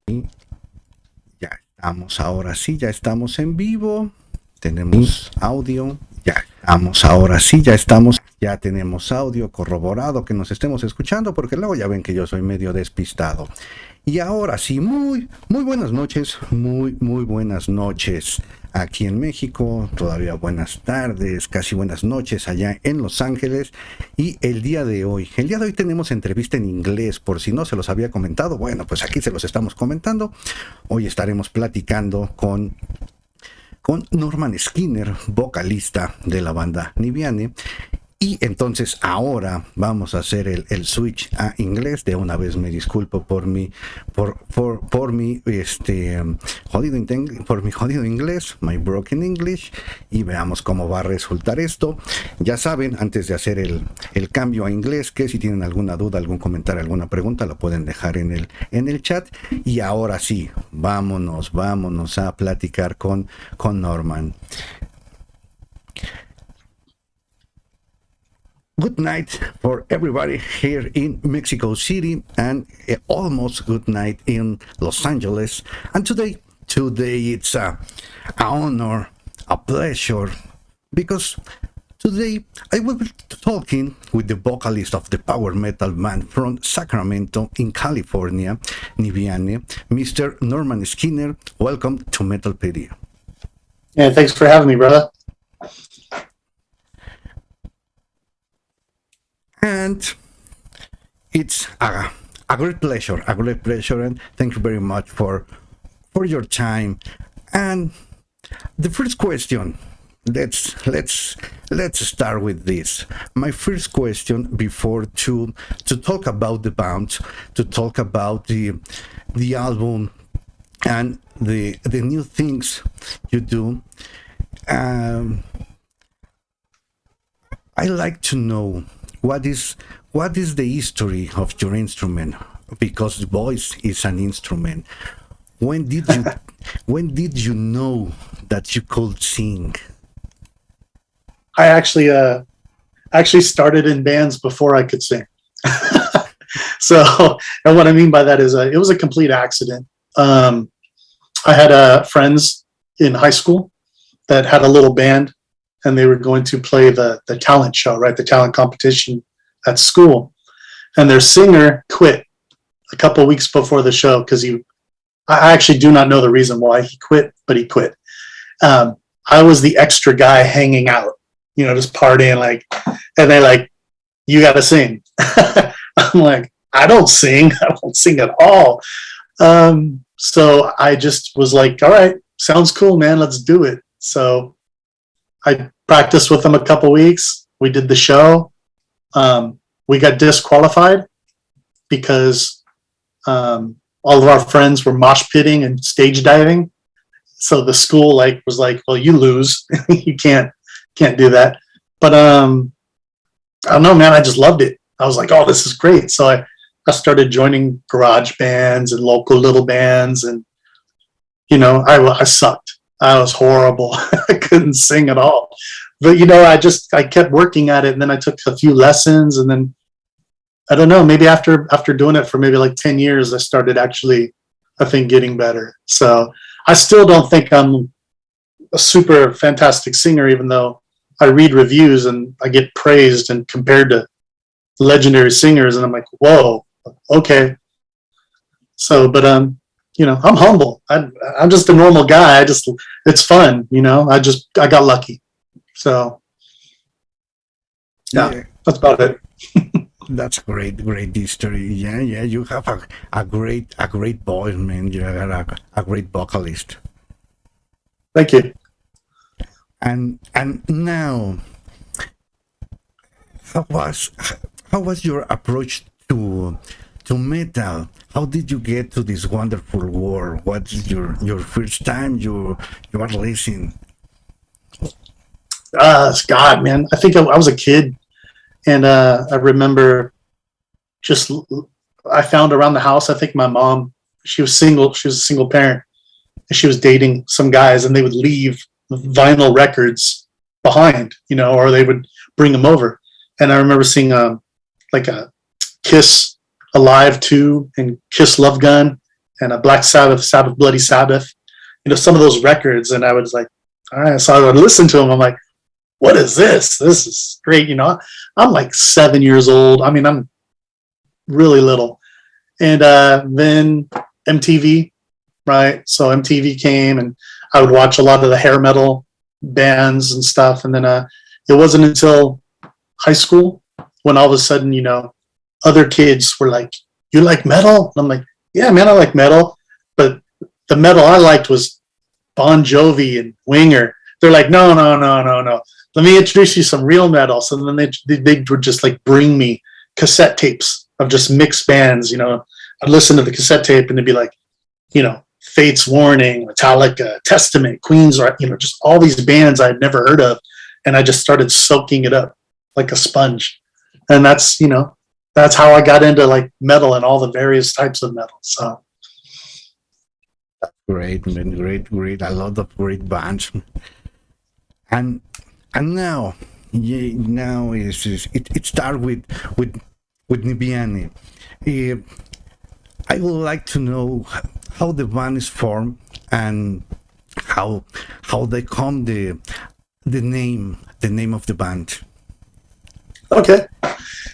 Y ya estamos, ahora sí, ya estamos en vivo. Tenemos audio. Ya estamos, ahora sí, ya estamos. Ya tenemos audio corroborado que nos estemos escuchando, porque luego ya ven que yo soy medio despistado. Y ahora sí, muy buenas noches, muy buenas noches aquí en México, todavía buenas tardes, casi buenas noches allá en Los Ángeles. Y el día de hoy tenemos entrevista en inglés, por si no se los había comentado, bueno, pues aquí se los estamos comentando. Hoy estaremos platicando con Norman Skinner, vocalista de la banda Niviane. Y entonces ahora vamos a hacer el switch a inglés. De una vez me disculpo por mi jodido inglés, my broken English, y veamos cómo va a resultar esto. Ya saben, antes de hacer el cambio a inglés, que si tienen alguna duda, algún comentario, alguna pregunta, la pueden dejar en el chat. Y ahora sí, vámonos a platicar con Norman. Good night for everybody here in Mexico City, and almost good night in Los Angeles. And today it's an honor, a pleasure, because today I will be talking with the vocalist of the power metal band from Sacramento in California, Niviane, Mr. Norman Skinner. Welcome to Metalpedia. Yeah, thanks for having me, brother. And it's a great pleasure, and thank you very much for your time. And the first question, let's start with this. My first question, before to talk about the band, to talk about the album and the new things you do. I like to know what is the history of your instrument, because the voice is an instrument. When did you know that you could sing? I actually started in bands before I could sing. So, and what I mean by that is it was a complete accident. I had friends in high school that had a little band, and they were going to play the talent show, right? The talent competition at school. And their singer quit a couple of weeks before the show because I actually do not know the reason why he quit, but he quit. I was the extra guy hanging out, just partying, and they're like, you got to sing. I'm like, I don't sing at all. So I just was like, all right, sounds cool, man. Let's do it. So I practiced with them a couple weeks. We did the show. We got disqualified because all of our friends were mosh pitting and stage diving. So the school was like, well, you lose. You can't do that. But I don't know, man. I just loved it. I was like, oh, this is great. So I started joining garage bands and local little bands, and I sucked. I was horrible. I couldn't sing at all. But, I kept working at it, and then I took a few lessons, and then, I don't know, maybe after doing it for maybe 10 years, I started actually, I think, getting better. So I still don't think I'm a super fantastic singer, even though I read reviews and I get praised and compared to legendary singers, and I'm like, whoa, okay. So, but I'm humble. I'm just a normal guy. It's fun, I got lucky. So, yeah, that's about it. That's a great history. Yeah, you have a great voice, man. You are a great vocalist. Thank you. And now, how was your approach to metal? How did you get to this wonderful world? What's your first time you are listening? God, man, I think I was a kid, and I remember I found around the house. I think my mom, she was single. She was a single parent, and she was dating some guys, and they would leave vinyl records behind, or they would bring them over. And I remember seeing a Kiss Alive 2 and Kiss Love Gun and a Black Sabbath, Sabbath Bloody Sabbath, some of those records. And I was like, all right, so I would listen to them. I'm like, what is this? This is great. I'm like 7 years old. I mean, I'm really little. And then MTV, right? So MTV came, and I would watch a lot of the hair metal bands and stuff. And then it wasn't until high school when all of a sudden, other kids were like, you like metal? And I'm like, yeah, man, I like metal. But the metal I liked was Bon Jovi and Winger. They're like, no. Let me introduce you some real metal. So then they would just like bring me cassette tapes of just mixed bands. I'd listen to the cassette tape and it'd be like, Fate's Warning, Metallica, Testament, Queens, or just all these bands I'd never heard of, and I just started soaking it up like a sponge. And that's how I got into like metal and all the various types of metal. So great, man, great, a lot of great bands. And now, it starts with Niviane. I would like to know how the band is formed and how they come the name of the band. Okay,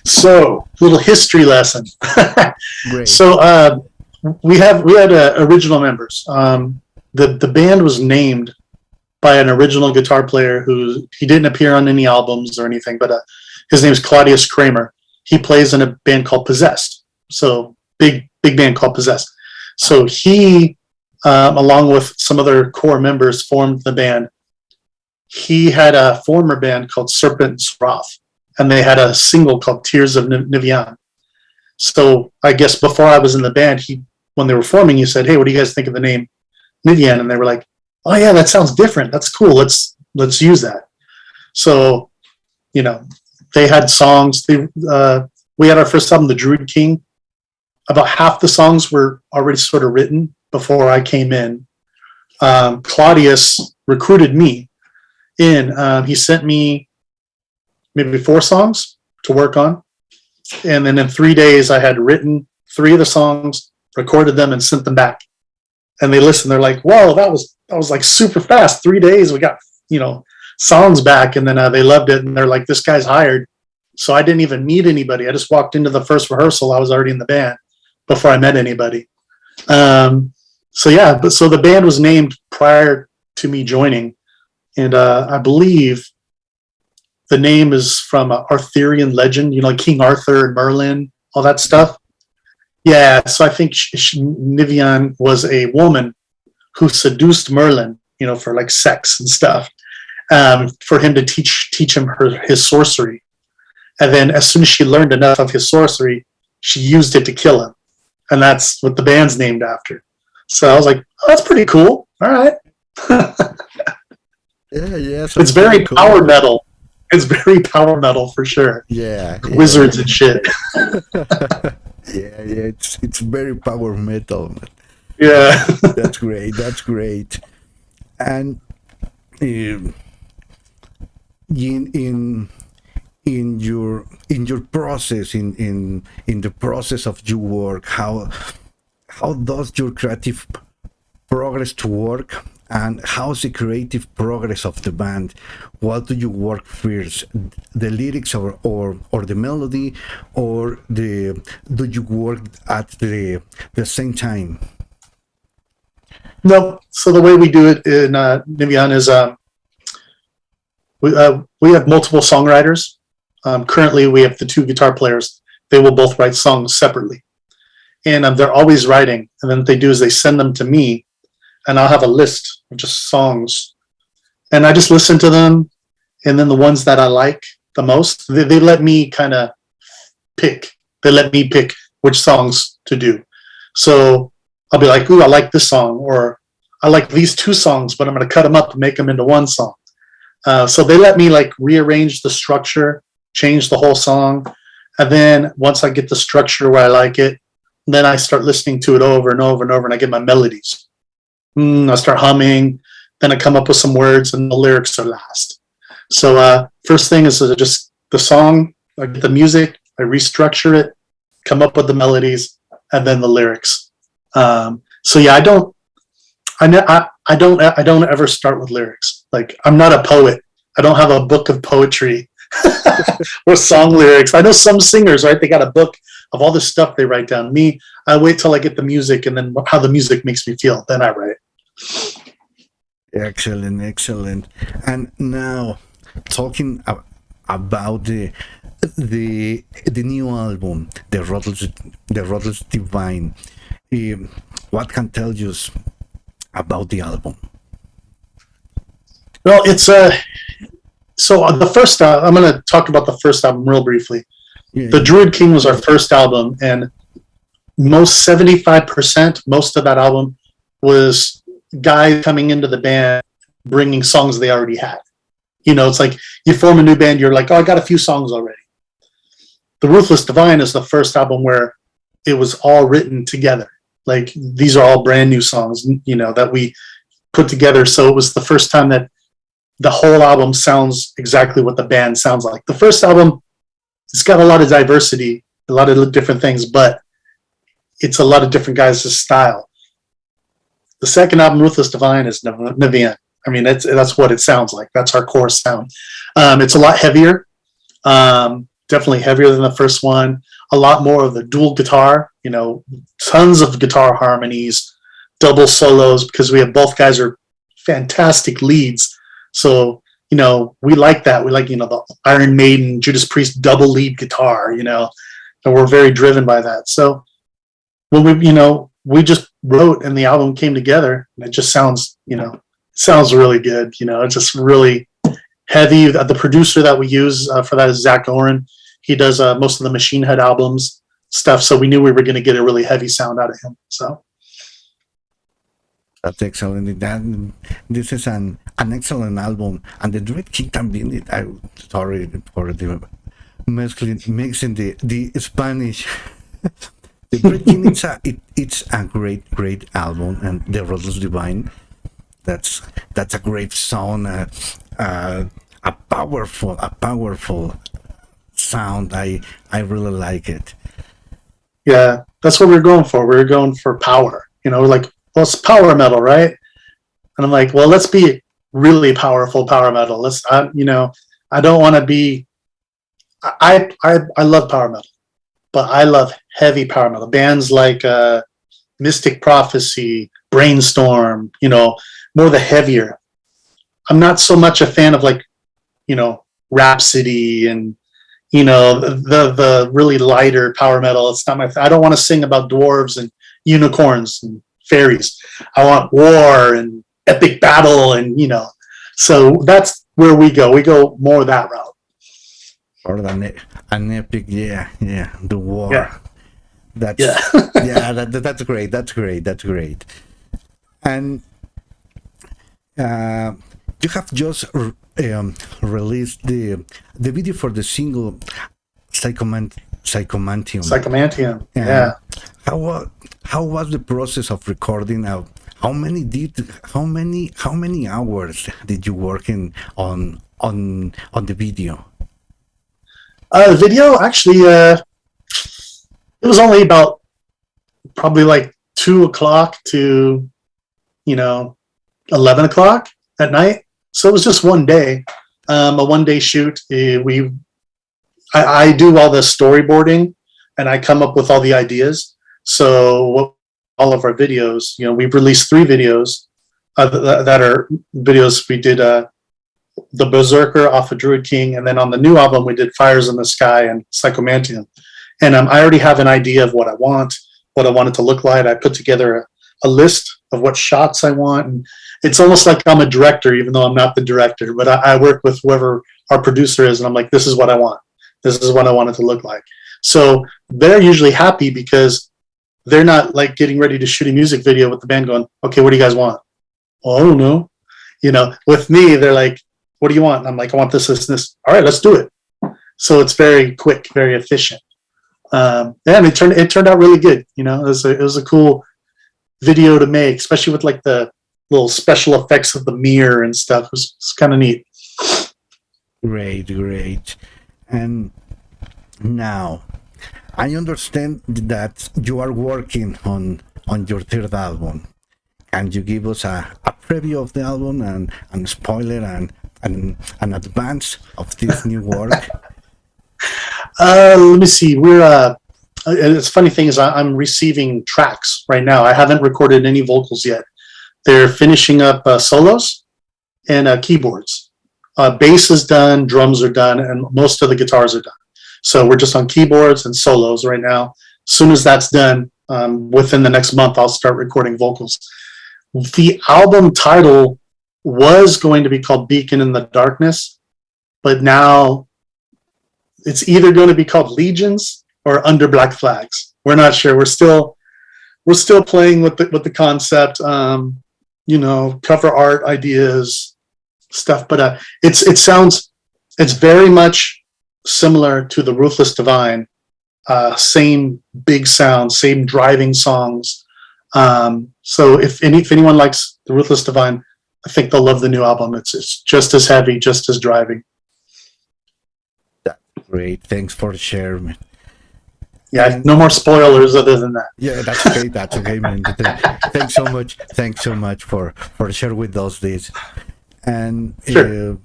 so little history lesson. Great. So we had original members. The band was named by an original guitar player he didn't appear on any albums or anything, but his name is Claudius Kramer. He plays in a band called Possessed. So big band called Possessed. So he, along with some other core members, formed the band. He had a former band called Serpent's Wrath, and they had a single called Tears of Niviane. So I guess before I was in the band, when they were forming, he said, hey, what do you guys think of the name Niviane? And they were like, oh yeah, that sounds different. That's cool. Let's use that. So, they had songs. We had our first album, The Druid King. About half the songs were already sort of written before I came in. Claudius recruited me in. He sent me maybe 4 songs to work on. And then in 3 days, I had written 3 of the songs, recorded them, and sent them back. And they listened. They're like, whoa, that was like super fast. 3 days, we got, songs back. And then they loved it. And they're like, this guy's hired. So I didn't even meet anybody. I just walked into the first rehearsal. I was already in the band before I met anybody. So the band was named prior to me joining. And I believe the name is from Arthurian legend, like King Arthur and Merlin, all that stuff. Yeah, so I think Niviane was a woman who seduced Merlin, for like sex and stuff, for him to teach him his sorcery. And then as soon as she learned enough of his sorcery, she used it to kill him. And that's what the band's named after. So I was like, oh, that's pretty cool. All right. Yeah. It's very cool. Power metal. It's very power metal for sure. Yeah. Wizards and shit. Yeah. It's very power metal. Yeah. That's great. And in your process, in the process of your work, how does your creative progress to work, and how's the creative progress of the band? What do you work first, the lyrics or the melody, or do you work at the same time? No. So the way we do it in Niviane is we have multiple songwriters. Currently, we have the 2 guitar players. They will both write songs separately. And they're always writing. And then what they do is they send them to me, and I'll have a list of just songs. And I just listen to them. And then the ones that I like the most, they let me kind of pick. They let me pick which songs to do. So I'll be like, ooh, I like this song. Or I like these 2 songs, but I'm going to cut them up and make them into one song. So they let me like rearrange the structure, change the whole song. And then once I get the structure where I like it, then I start listening to it over and over and over, and I get my melodies. I start humming, then I come up with some words, and the lyrics are last. So first thing is just the song, I get the music, I restructure it, come up with the melodies, and then the lyrics. So yeah, I don't ever start with lyrics. Like, I'm not a poet. I don't have a book of poetry or song lyrics. I know some singers, right? They got a book of all the stuff they write down. Me, I wait till I get the music, and then how the music makes me feel. Then I write. Excellent, excellent. And now, talking about the new album, the Ruthless Divine. What can tell you about the album? Well, it's so the first. I'm going to talk about the first album real briefly. Yeah, The Druid King was our first album, and 75%, most of that album was guys coming into the band bringing songs they already had. You know, it's like you form a new band, you're like, oh, I got a few songs already. The Ruthless Divine is the first album where it was all written together. Like, these are all brand new songs, you know, that we put together. So it was the first time that the whole album sounds exactly what the band sounds like. The first album, it's got a lot of diversity, a lot of different things, but it's a lot of different guys' style. The second album, Ruthless Divine, is Niviane. I mean, that's what it sounds like. That's our core sound. It's a lot heavier, definitely heavier than the first one. A lot more of the dual guitar, you know, tons of guitar harmonies, double solos, because we have both guys are fantastic leads. So, you know, we like that. We like, you know, the Iron Maiden, Judas Priest double lead guitar, you know, and we're very driven by that. So when we just wrote and the album came together, and it just sounds, you know, sounds really good. You know, it's just really heavy. The producer that we use for that is Zach Oren. He does most of the Machine Head albums stuff. So we knew we were going to get a really heavy sound out of him. So that's excellent. This is an excellent album, and the Druid King también. I'm sorry for the mixing the Spanish. The Druid King, it's a great album, and the Ruthless Divine. That's a great sound, a powerful sound. I really like it. Yeah, that's what we're going for. We're going for power. You know, like, well, it's power metal, right? And I'm like, well, let's be really powerful power metal. Let's, you know, I don't want to be. I love power metal, but I love heavy power metal bands like Mystic Prophecy, Brainstorm. You know, more the heavier. I'm not so much a fan of, like, you know, Rhapsody and, you know, the really lighter power metal. It's not my. I don't want to sing about dwarves and unicorns and fairies. I want war and epic battle, and, you know, so that's where we go. We go more that route. Or an epic, yeah, the war. Yeah. That's that's great. That's great. And you have just released the video for the single Psychomanteum. Psychomanteum. Yeah. How was the process of recording? How many hours did you work on the video? The video, actually, it was only about probably like 2:00 to, you know, 11:00 at night. So it was just one day, a one-day shoot. I do all the storyboarding, and I come up with all the ideas. So all of our videos, you know, we've released 3 videos that are videos. We did the Berserker off of Druid King, and then on the new album we did Fires in the Sky and Psychomanteum. And I already have an idea of what I want it to look like. I put together a list of what shots I want, and it's almost like I'm a director, even though I'm not the director. But I work with whoever our producer is, and I'm like, this is what I want. This is what I want it to look like. So they're usually happy because they're not like getting ready to shoot a music video with the band going, okay, what do you guys want? Well, I don't know. You know, with me, they're like, what do you want? And I'm like, I want this. All right, let's do it. So it's very quick, very efficient. And it turned out really good. You know, it was a cool video to make, especially with like the little special effects of the mirror and stuff. It's kind of neat. Great. And now I understand that you are working on on your third album. Can you give us a preview of the album and spoiler and an advance of this new work? Let me see. We're it's funny thing is I'm receiving tracks right now. I haven't recorded any vocals yet. They're finishing up solos and keyboards. Bass is done, drums are done, and most of the guitars are done. So we're just on keyboards and solos right now. As soon as that's done, within the next month, I'll start recording vocals. The album title was going to be called Beacon in the Darkness, but now it's either going to be called Legions or Under Black Flags. We're not sure. We're still playing with the concept. Cover art ideas, stuff. But it's very much similar to the Ruthless Divine. Same big sound, same driving songs. So if anyone likes the Ruthless Divine, I think they'll love the new album. It's just as heavy, just as driving. That's great. Thanks for sharing. Yeah, no more spoilers other than that. Yeah, that's okay. That's okay, man. Thanks so much. Thanks so much for sharing with us this. And sure.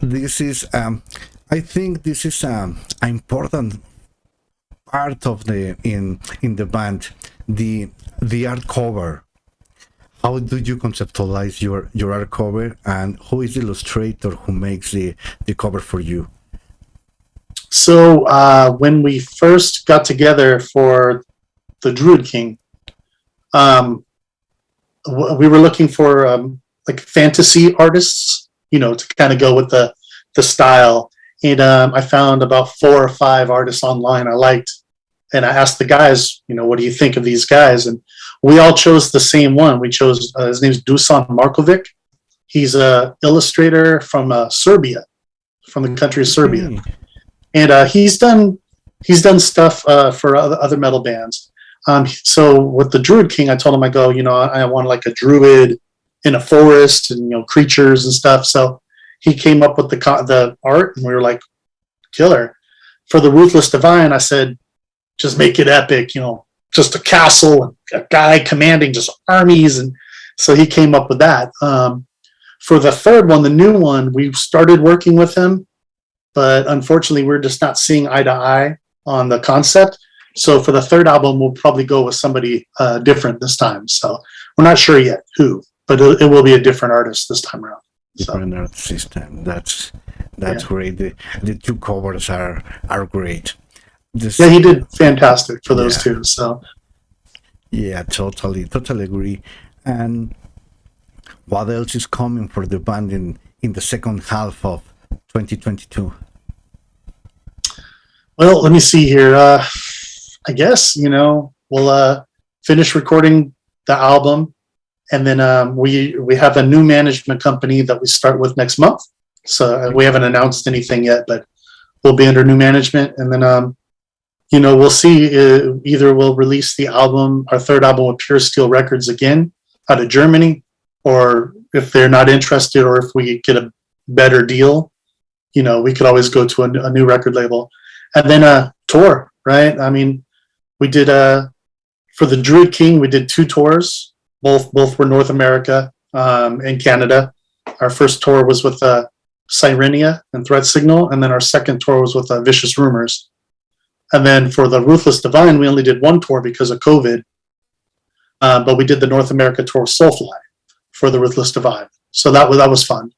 This is, I think, this is an important part of in the band, the art cover. How do you conceptualize your art cover, and who is the illustrator who makes the cover for you? So when we first got together for the Druid King, we were looking for like fantasy artists, to kind of go with the style. And I found about 4 or 5 artists online I liked. And I asked the guys, what do you think of these guys? And we all chose the same one. We chose, his name's Dusan Markovic. He's an illustrator from Serbia, from the country of Serbia. And he's done stuff for other metal bands. So with the Druid King, I told him, I want like a druid in a forest and, creatures and stuff. So he came up with the art, and we were like, killer. For the Ruthless Divine, I said, just make it epic, just a castle and a guy commanding just armies. And so he came up with that. For the third one, the new one, we started working with him, but unfortunately we're just not seeing eye to eye on the concept. So for the third album, we'll probably go with somebody different this time. So we're not sure yet who, but it will be a different artist this time around. Different art system. That's great. The 2 covers are great. Yeah, he did fantastic for those 2. So yeah, totally agree. And what else is coming for the band in the second half of 2022? Well, let me see here. I guess we'll finish recording the album, and then we have a new management company that we start with next month. So we haven't announced anything yet, but we'll be under new management, and then we'll see. Either we'll release the album, our third album, with Pure Steel Records again out of Germany, or if they're not interested, or if we get a better deal, we could always go to a new record label, and then a tour, right? I mean, we did for the Druid King, we did 2 tours. Both were North America and Canada. Our first tour was with Sirenia and Threat Signal, and then our second tour was with Vicious Rumors. And then for the Ruthless Divine, we only did 1 tour because of COVID, but we did the North America tour Soulfly for the Ruthless Divine. So that was fun.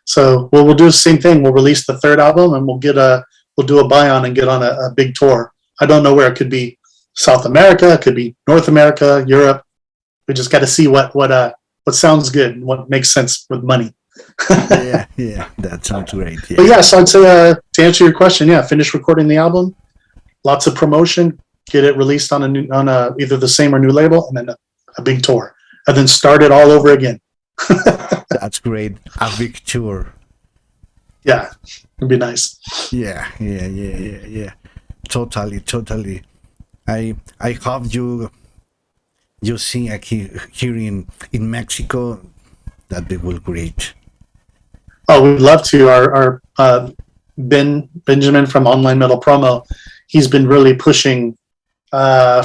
So we'll do the same thing. We'll release the third album, and we'll do a buy-on and get on a big tour. I don't know where. It could be South America, it could be North America, Europe. We just got to see what sounds good and what makes sense with money. yeah, that sounds great. Yeah. But yeah, so I'd say to answer your question, finish recording the album, lots of promotion, get it released on either the same or new label, and then a big tour, and then start it all over again. That's great. A big tour. Yeah, it'd be nice. Yeah. Totally. I hope you sing here in Mexico. That'd be great. Oh, we'd love to. Our Benjamin from Online Metal Promo, he's been really pushing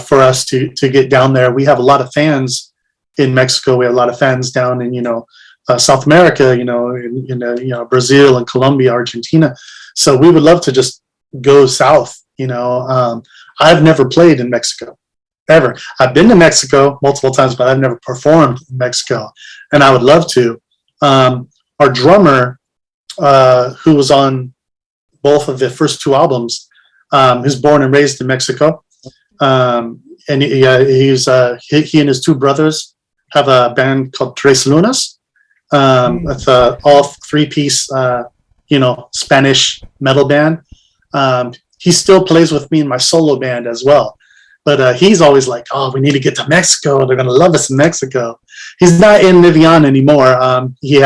for us to get down there. We have a lot of fans in Mexico. We have a lot of fans down in South America, in Brazil and Colombia, Argentina. So we would love to just go south. I've never played in Mexico ever. I've been to Mexico multiple times, but I've never performed in Mexico, and I would love to. Our drummer, who was on both of the first two albums, is born and raised in Mexico. And he and his two brothers have a band called Tres Lunas. It's all three-piece, Spanish metal band. He still plays with me in my solo band as well. But he's always like, oh, we need to get to Mexico. They're going to love us in Mexico. He's not in Niviane anymore. He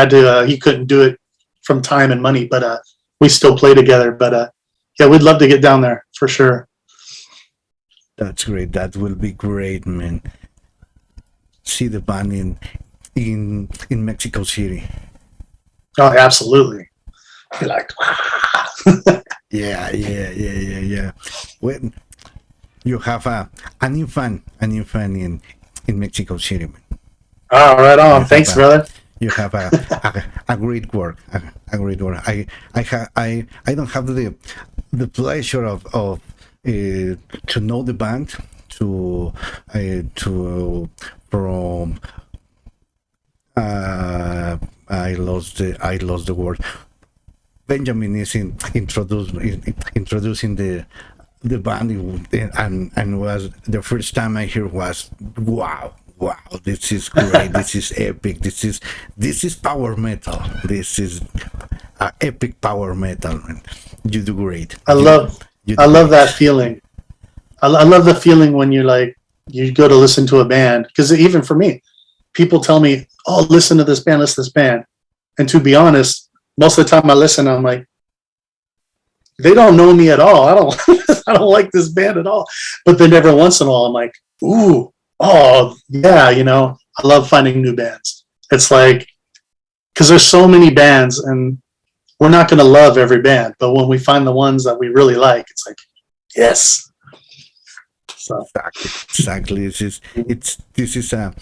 couldn't do it from time and money, but we still play together. But yeah, we'd love to get down there for sure. That's great. That will be great, man. See the band in Mexico City. Oh, absolutely. You're like, wow. Yeah. Well, you have a new fan in Mexico City, man. Oh, right on. Thanks, brother. You have a great work. A great work. I don't have the pleasure of to know the band from I lost the word. Benjamin is introducing the band, and was the first time I hear was wow, this is great. This is epic. This is power metal. This is epic power metal, and you do great. I love that feeling. I love the feeling when you go to listen to a band, because even for me, people tell me, oh, listen to this band. And to be honest, most of the time I listen, I'm like, they don't know me at all. I don't like this band at all. But then every once in a while, I'm like, ooh, oh yeah, I love finding new bands. It's like, because there's so many bands, and we're not going to love every band, but when we find the ones that we really like, it's like, yes. So exactly. It's a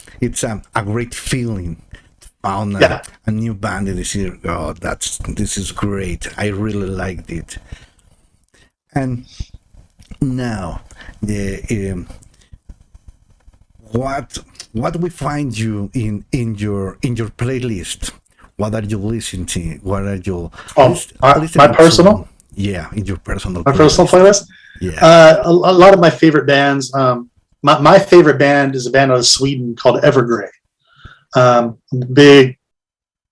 great feeling. Found a new band in this year. Oh, this is great. I really liked it. And now, what we find you in your playlist? What are you listening to? What are you? My personal? Yeah, in your personal. My personal playlist. Yeah. A lot of my favorite bands. My favorite band is a band out of Sweden called Evergrey. Big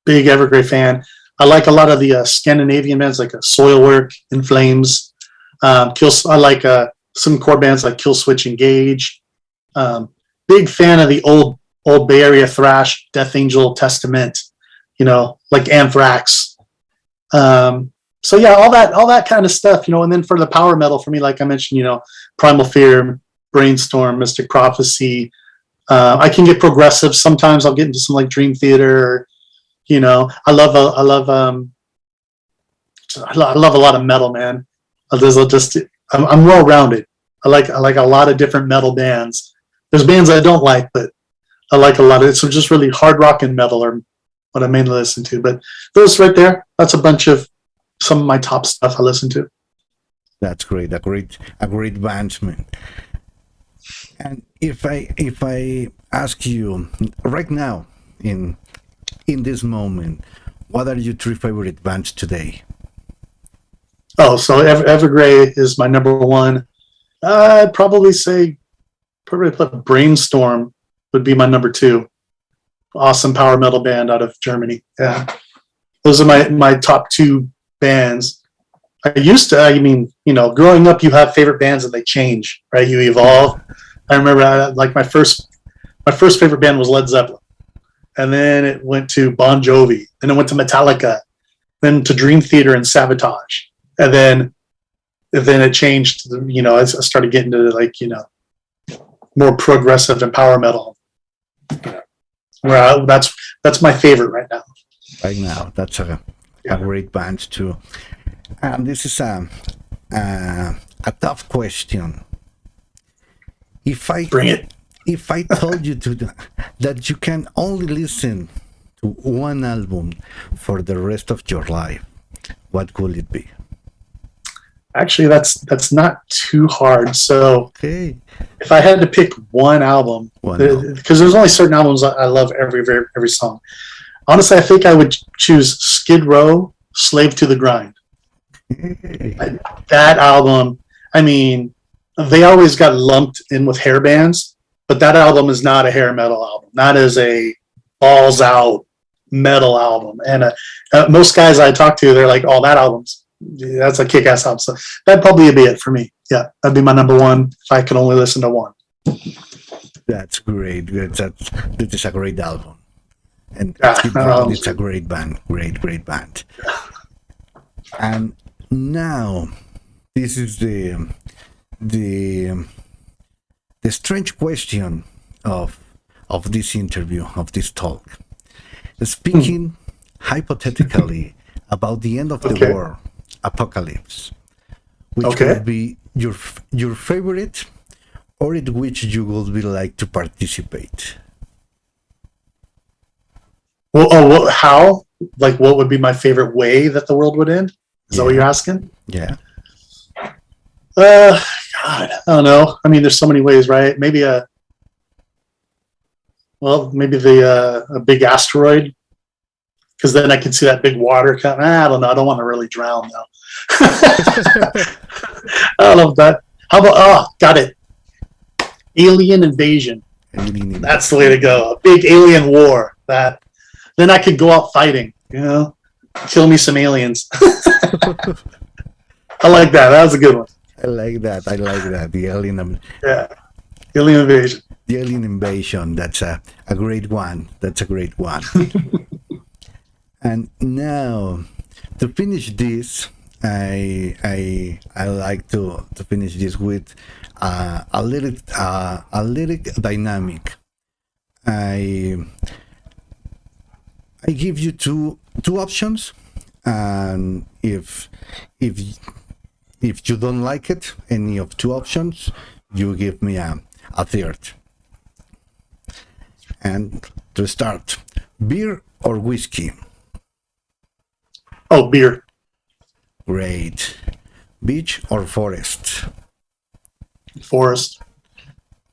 Evergrey fan. I like a lot of the Scandinavian bands like Soilwork, In Flames. I like some core bands like Killswitch Engage. Big fan of the old Bay Area thrash, Death Angel, Testament. Like Anthrax. So yeah, all that kind of stuff. And then for the power metal, for me, like I mentioned, Primal Fear, Brainstorm, Mystic Prophecy. I can get progressive. Sometimes I'll get into some like Dream Theater. I love a lot of metal, man. I'm well rounded. I like a lot of different metal bands. There's bands I don't like, but I like a lot of it. So just really hard rock and metal are what I mainly listen to. But those right there, that's a bunch of some of my top stuff I listen to. That's great. A great band, man. And if I ask you right now, in this moment, what are your three favorite bands today? Oh, so Evergrey is my number one. I'd probably put Brainstorm would be my number two. Awesome power metal band out of Germany. Yeah, those are my top two bands. Growing up, you have favorite bands and they change, right? You evolve. I remember my first favorite band was Led Zeppelin, and then it went to Bon Jovi, then it went to Metallica, then to Dream Theater and Sabotage, and then it changed. I started getting to more progressive and power metal. That's my favorite right now. Right now, that's a great band too. And this is a tough question. Bring it. If I told you that you can only listen to one album for the rest of your life, what would it be? Actually, that's not too hard. So Okay. if I had to pick one album, because there's only certain albums I love every song. Honestly, I think I would choose Skid Row, Slave to the Grind. That album, I mean, they always got lumped in with hair bands, but that album is not a hair metal album. That is a balls out metal album. And most guys I talk to, they're like, "Oh, that's a kick-ass album." So that'd probably be it for me. Yeah, that'd be my number one if I could only listen to one. That's great. That is a great album. And it's a great band. Great band. And now, this is the strange question of this interview, of this talk. Speaking hypothetically about the end of the world, apocalypse, which would be your favorite, or in which you would be like to participate? Well, how? Like, what would be my favorite way that the world would end? Is that what you're asking? Yeah. God, I don't know. I mean, there's so many ways, right? Maybe a big asteroid, because then I can see that big water coming. I don't know. I don't want to really drown though. I love that. How about? Got it. Alien invasion. That's the way to go. A big alien war. Then I could go out fighting. Kill me some aliens. I like that. That was a good one. I like that. The alien. Alien invasion. The alien invasion. That's a great one. And now, to finish this, I like to finish this with a lyric dynamic. I give you two options, and if you don't like it, any of two options, you give me a third. And to start, beer or whiskey? Oh, beer. Great. Beach or forest? Forest.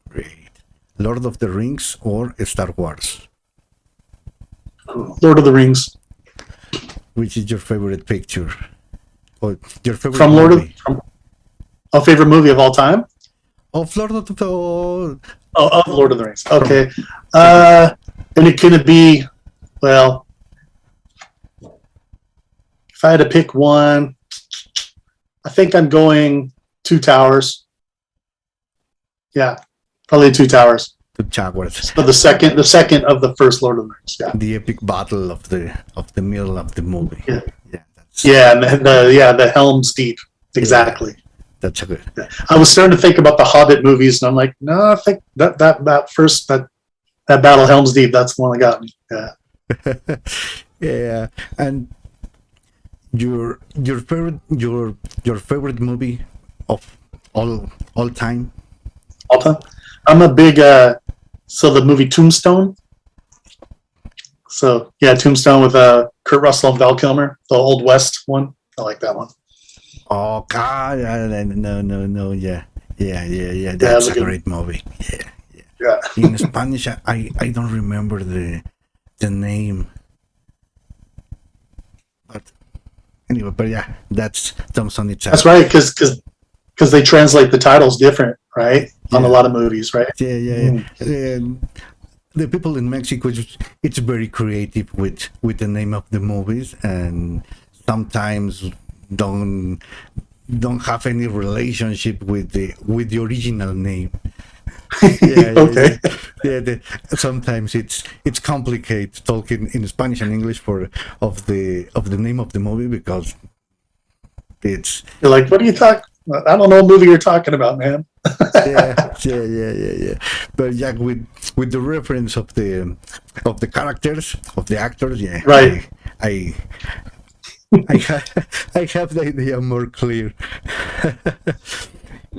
Great. Lord of the Rings or Star Wars? Lord of the Rings. Which is your favorite picture? Or your favorite from Lord movie? A favorite movie of all time? Of Lord of the of Lord of the Rings. Okay. And it could be, well, if I had to pick one, I think I'm going Two Towers. Yeah, probably Two Towers. Two Towers. So the second of the first Lord of the Rings. Yeah. The epic battle of the middle of the movie. Yeah. And the Helm's Deep. Exactly. Yeah, that's a good. Yeah. I was starting to think about the Hobbit movies, and I'm like, no, I think that battle Helm's Deep. That's the one that got me. Yeah. Yeah, and your favorite movie of all time? All time. I'm a big the movie Tombstone. So yeah, Tombstone with Kurt Russell and Val Kilmer, the Old West one. I like that one. Oh God, no, yeah. That's a great movie. Yeah. In Spanish, I don't remember the name. But anyway, that's Thompson. That's right, because they translate the titles different, right? On a lot of movies, right? Yeah. The people in Mexico, it's very creative with the name of the movies, and sometimes don't have any relationship with the original name. Okay. Sometimes it's complicated talking in Spanish and English of the name of the movie, because it's you're like, what are you talking? I don't know what movie you're talking about, man. yeah. But with the reference of the characters, of the actors, yeah. Right. I have the idea more clear.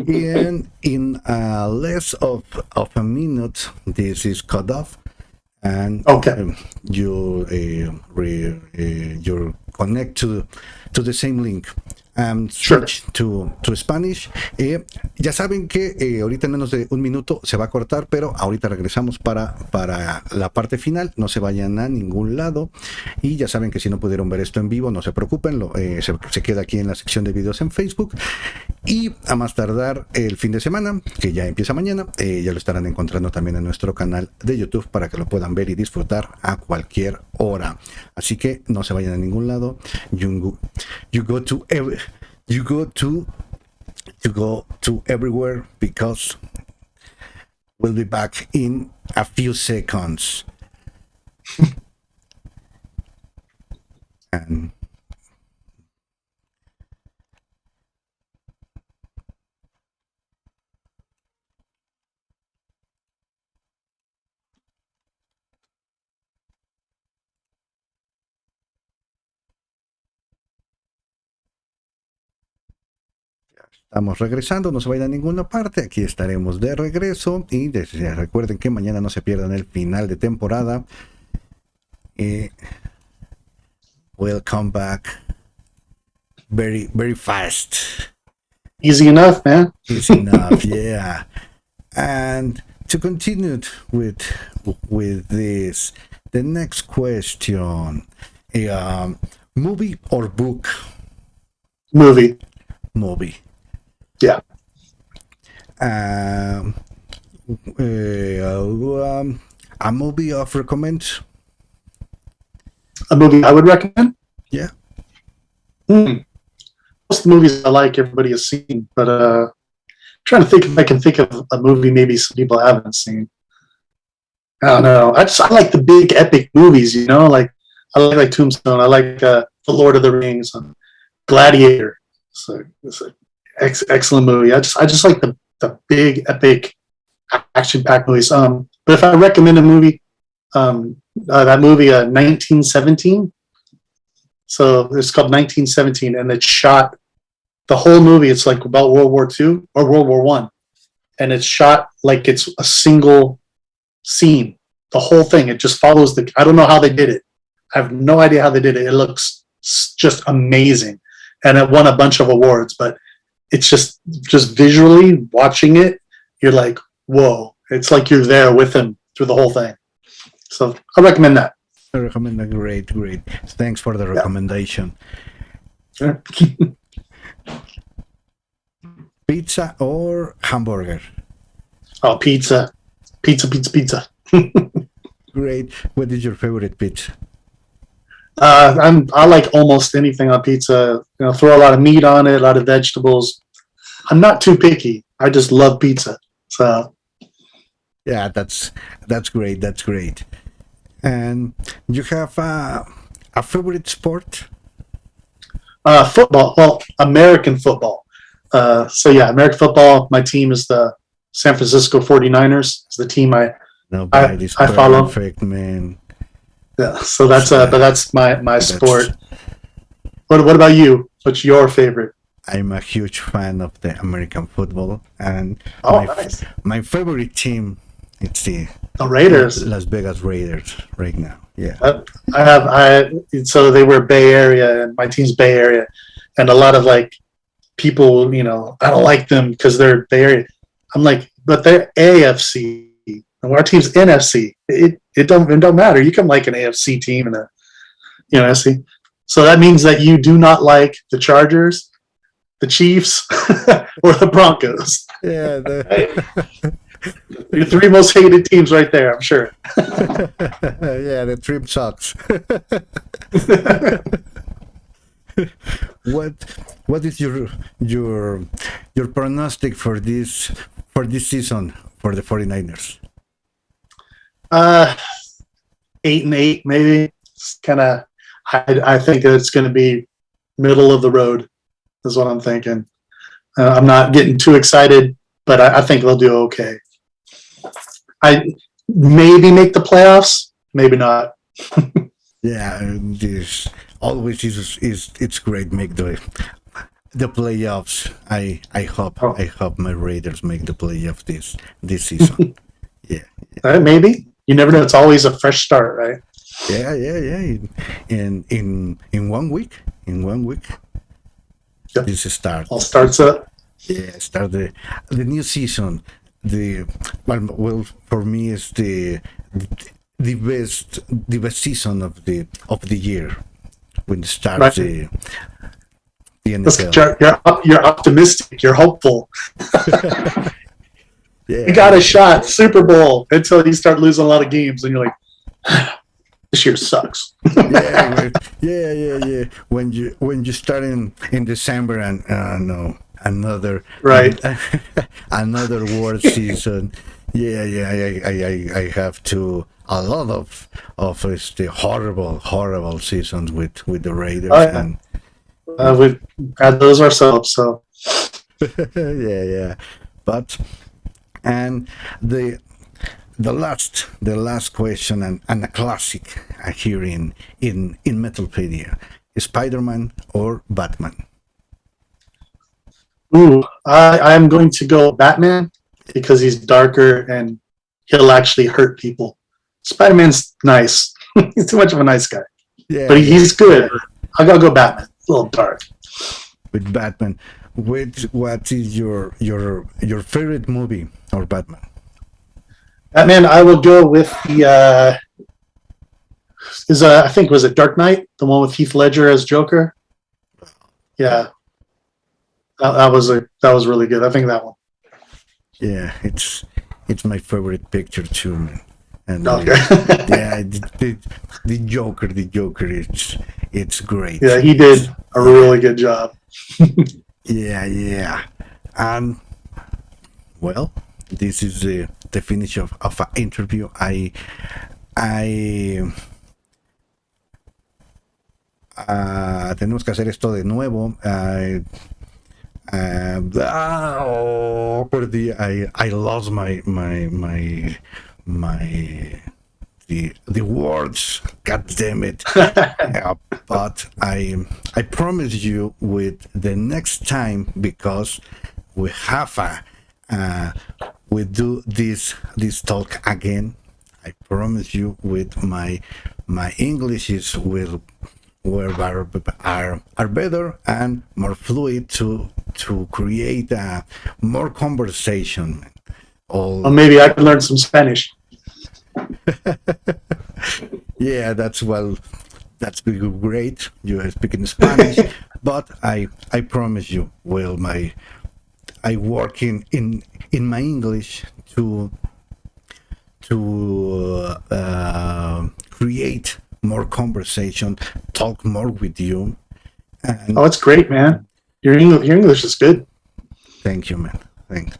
And in less of a minute, this is cut off, and Okay. you connect to the same link and Sure. switch to Spanish. Ya saben que ahorita en menos de un minuto se va a cortar, pero ahorita regresamos para la parte final. No se vayan a ningún lado, y ya saben que si no pudieron ver esto en vivo, no se preocupen, se queda aquí en la sección de videos en Facebook, y a más tardar el fin de semana, que ya empieza mañana, ya lo estarán encontrando también en nuestro canal de YouTube para que lo puedan ver y disfrutar a cualquier hora. Así que no se vayan a ningún lado. You go to everywhere, because we'll be back in a few seconds. And estamos regresando, no se vayan a ninguna parte, aquí estaremos de regreso, y recuerden que mañana no se pierdan el final de temporada. We'll come back very, very fast. Easy enough, man. Easy enough, yeah. And to continue with this, the next question: movie or book? Movie. Movie. Yeah. A movie of recommend? A movie I would recommend? Yeah. Most of the movies I like, everybody has seen, but trying to think if I can think of a movie maybe some people haven't seen. I don't know. I like the big epic movies, you know, like I like Tombstone. I like The Lord of the Rings, Gladiator. It's an excellent movie. I just like the big epic action-packed movies. But if I recommend a movie, that movie 1917. So it's called 1917, and it's shot. The whole movie, it's like about World War II or World War I, and it's shot like it's a single scene. The whole thing, it just follows the. I don't know how they did it. I have no idea how they did it. It looks just amazing, and it won a bunch of awards. But it's just visually watching it, you're like, whoa! It's like you're there with him through the whole thing. So I recommend that. I recommend that. Great. Thanks for the recommendation. Sure. Pizza or hamburger? Oh, pizza. Great. What is your favorite pizza? I like almost anything on pizza. You know, throw a lot of meat on it, a lot of vegetables. I'm not too picky. I just love pizza. So yeah, that's great. That's great. And you have a favorite sport? Football. Well, American football. So yeah, American football. My team is the San Francisco 49ers. It's the team I follow. Perfect, man. Yeah, so that's but that's my sport. What about you? What's your favorite? I'm a huge fan of the American football, and nice. My favorite team, it's the Raiders, Las Vegas Raiders, right now. Yeah, so they were Bay Area, and my team's Bay Area, and a lot of like people, you know, I don't like them because they're Bay Area. I'm like, but they're AFC, and our team's NFC. It don't matter. You can like an AFC team and a, you know, NFC. So that means that you do not like the Chargers, the Chiefs, or the Broncos. Yeah, your three most hated teams right there, I'm sure. Yeah, the trip sucks. What is your prognostic for this season for the 49ers? 8-8 maybe. It's kind of. I think that it's going to be middle of the road. Is what I'm thinking. I'm not getting too excited, but I think they'll do okay. I maybe make the playoffs, maybe not. Yeah, this always is it's great. the playoffs. Oh. I hope my Raiders make the playoffs this season. Yeah. Maybe. You never know. It's always a fresh start, right? Yeah. In 1 week. Yep. This start. All starts up. Yeah, start the new season. Well, for me is the best season of the year when it starts Right. the NFL. You're optimistic. You're hopeful. Yeah, You got a shot, Super Bowl, until you start losing a lot of games, and you're like, this year sucks. yeah. When you start in December and no another Right. another world season. Yeah. I have a lot of the horrible seasons with the Raiders. Oh, yeah. And We've had those ourselves, so yeah. But and the last question and a classic here in Metalpedia: Spider-Man or Batman? ooh, I'm going to go Batman because he's darker and he'll actually hurt people. Spider-Man's nice. He's too much of a nice guy, Yeah, but he's good. I gotta go Batman. A little dark. with Batman. What is your favorite movie or Batman? Batman, I will go with the I think was it Dark Knight, the one with Heath Ledger as Joker. Yeah, that was really good. I think that one. Yeah, it's my favorite picture too, man. And Okay. yeah, the Joker, it's great. Yeah, he did a really good job. Yeah. And well, this is the finish of an interview. Tenemos que hacer esto de nuevo. Perdí. I lost my the words. God damn it! But I promise you with the next time, because we have we do this talk again. I promise you with my English is are better and more fluid to create more conversation. Well, maybe I can learn some Spanish. Yeah, that's great. You are speaking Spanish, but I promise you, well, I work in my English to create more conversation, talk more with you. And Oh, it's great, man. Your English is good. thank you, man. Thanks.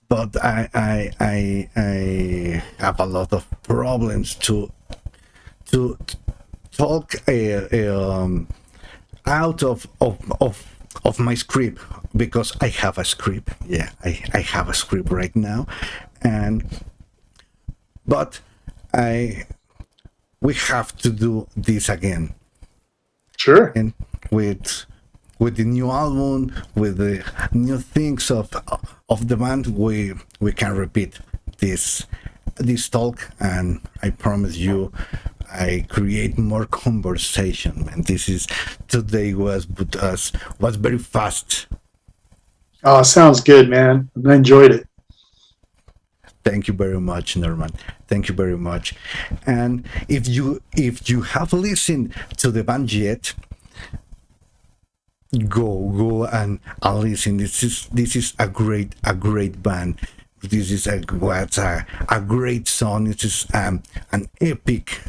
But I have a lot of problems to talk out of my script, because I have a script. Yeah, I have a script right now, but we have to do this again. Sure. And with the new album, with the new things of the band, we can repeat this talk, and I promise you I create more conversation. And this is today was very fast. Oh, sounds good, man. I enjoyed it. Thank you very much, Norman. Thank you very much. And if you have listened to the band yet, go and listen. This is a great band. This is a great song. It is an epic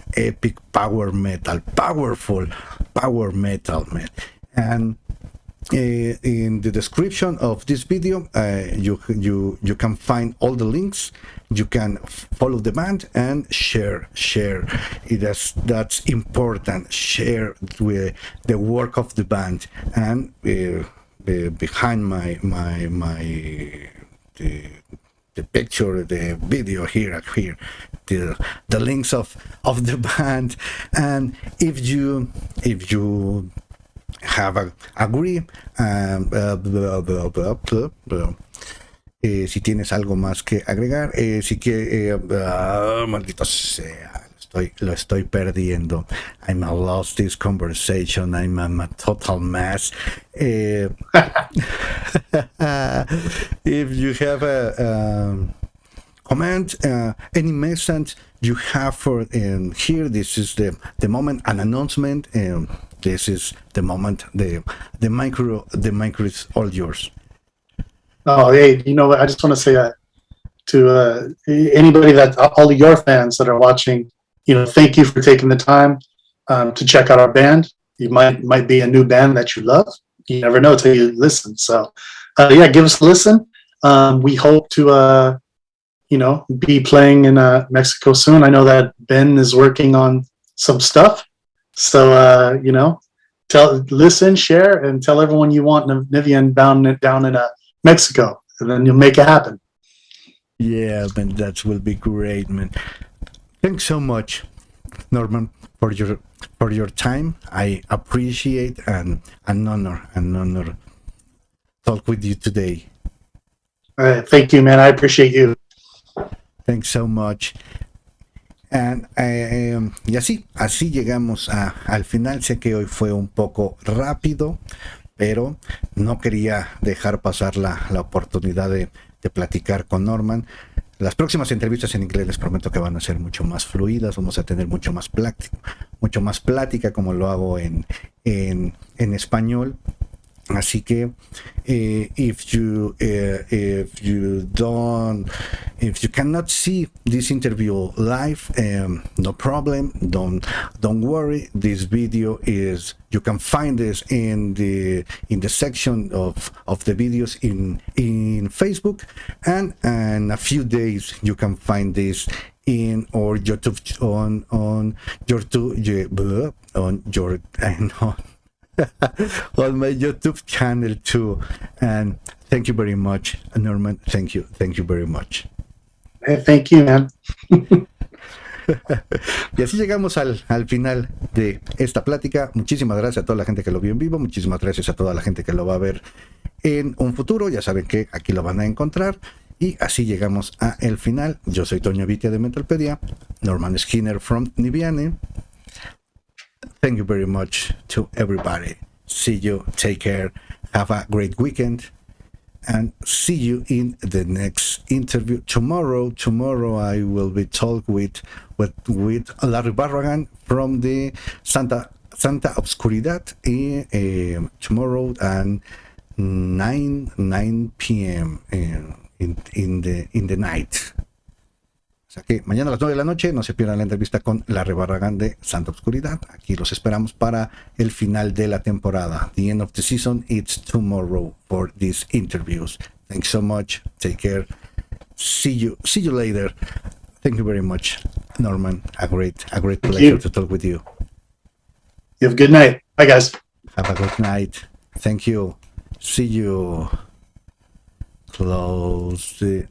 powerful power metal, man. And in the description of this video, you can find all the links. You can follow the band and share. That's important. Share with the work of the band. And behind the picture, the video here, the links of the band. And if you have agree. Si tienes algo más que agregar, si que maldito sea, lo estoy perdiendo. I'm a lost this conversation. I'm a total mess. If you have a comment, any message you have for here, this is the moment, an announcement. This is the moment. The micro is all yours. Oh, hey, you know what? I just want to say to anybody all of your fans that are watching, thank you for taking the time to check out our band. You might be a new band that you love. You never know till you listen. So, yeah, give us a listen. We hope to, be playing in Mexico soon. I know that Ben is working on some stuff. So, listen, share, and tell everyone you want Niviane down in Mexico, and then you'll make it happen. Yeah, man, that will be great, man. Thanks so much, Norman, for your time. I appreciate and an honor talk with you today. Thank you, man. I appreciate you. Thanks so much. And, y así llegamos al final. Sé que hoy fue un poco rápido, pero no quería dejar pasar la oportunidad de platicar con Norman. Las próximas entrevistas en inglés les prometo que van a ser mucho más fluidas, vamos a tener mucho más plática como lo hago en español. Así que if you cannot see this interview live, no problem, don't worry. This video you can find this in the section of the videos in Facebook, and in a few days you can find this in our YouTube on my YouTube channel too. And thank you very much, Norman. Thank you very much. Hey, thank you, man. Y así llegamos al final de esta plática. Muchísimas gracias a toda la gente que lo vio en vivo. Muchísimas gracias a toda la gente que lo va a ver en un futuro. Ya saben que aquí lo van a encontrar. Y así llegamos a el final. Yo soy Toño Vitia de Metalpedia. Norman Skinner from Niviane. Thank you very much to everybody. See you. Take care. Have a great weekend. And see you in the next interview tomorrow. Tomorrow I will be talking with Larry Barragan from the Santa Obscuridad tomorrow at 9 p.m. in the night. O sea que mañana a las 9 de la noche no se pierdan la entrevista con Larry Barragan de Santa Obscuridad. Aquí los esperamos para el final de la temporada. The end of the season, it's tomorrow for these interviews. Thanks so much. Take care. See you later. Thank you very much, Norman. A great pleasure to talk with you. You have a good night. Bye, guys. Have a good night. Thank you. See you. Close the